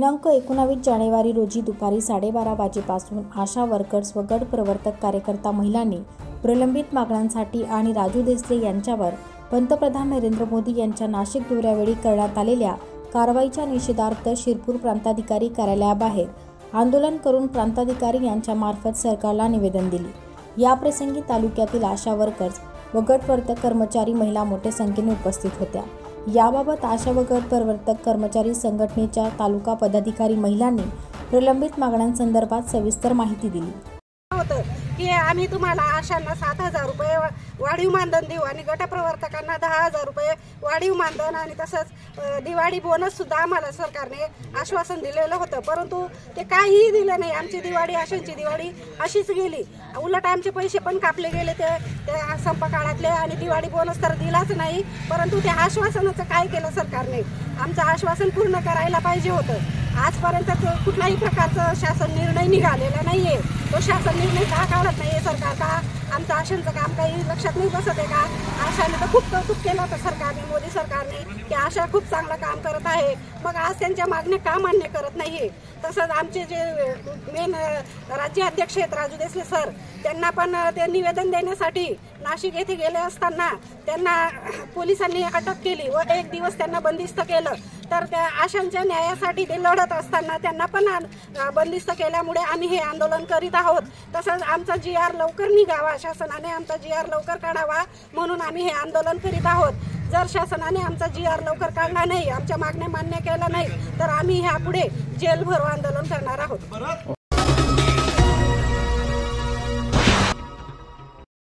दिनांक 19 जानेवारी रोजी दुपारी 12:30 वाजेपासून आशा वर्कर्स व गट प्रवर्तक कार्यकर्ता महिलांनी प्रलंबित मागण्यांसाठी आणि राजू देसले यांच्यावर पंतप्रधान नरेंद्र मोदी यांच्या नाशिक दौऱ्यावेळी करण्यात आलेल्या कारवाईच्या निषेधार्थ शिरपूर प्रांताधिकारी कार्यालयाबाहेर आंदोलन करून प्रांताधिकारी यांच्या मार्फत सरकारला निवेदन दिले। याप्रसंगी तालुक्यातील आशा वर्कर्स व गट प्रवर्तक कर्मचारी महिला मोठ्या संख्येने उपस्थित होत्या। याबाबत आशा व गट प्रवर्तक कर्मचारी संघटनेच्या तालुका पदाधिकारी महिलांनी प्रलंबित मागण्यांसंदर्भात सविस्तर माहिती दिली। की आम्ही तुम्हाला आशांना 7,000 रुपये वाढीव मानधन देऊ आणि गटप्रवर्तकांना 10,000 रुपये वाढीव मानधन आणि तसंच दिवाळी बोनस सुद्धा आम्हाला सरकारने आश्वासन दिलेलं होतं, परंतु ते काहीही दिलं नाही। आमची दिवाळी आशांची दिवाळी अशीच गेली, उलट आमचे पैसे पण कापले गेले ते संप काळातले आणि दिवाळी बोनस तर दिलाच नाही। परंतु त्या आश्वासनाचं काय केलं सरकारने? आमचं आश्वासन पूर्ण करायला पाहिजे होतं। आजपर्यंत कुठल्याही प्रकारचा शासन निर्णय निघालेला नाहीये। तो शासन निर्णय का काढत नाहीये सरकार? का आमचं आशांचं काम काही लक्षात नाही बसत आहे का? आशाने तर खूप कौतुक केलं होतं सरकारने, मोदी सरकारने, की आशा खूप चांगलं काम करत आहे। मग आज त्यांच्या मागण्या का मान्य करत नाहीये? तसंच आमचे जे मेन राज्याध्यक्ष आहेत राजू देसले सर, त्यांना पण ते निवेदन देण्यासाठी नाशिक येथे गेले असताना त्यांना पोलिसांनी अटक केली व 1 दिवस त्यांना बंदिस्त केलं। तर त्या आशांच्या न्यायासाठी ते लढत असताना त्यांना पण बंदिस्त केल्यामुळे आम्ही हे आंदोलन करीत आहोत। तसंच आमचा GR लवकर निघावा, शासनाने आमचा GR लवकर काढावा म्हणून आम्ही हे आंदोलन करीत आहोत। जर शासनाने आमचा GR लवकर काढला नाही, आमच्या मागण्या मान्य केल्या नाही, तर आम्ही ह्यापुढे जेल भरो आंदोलन करणार आहोत।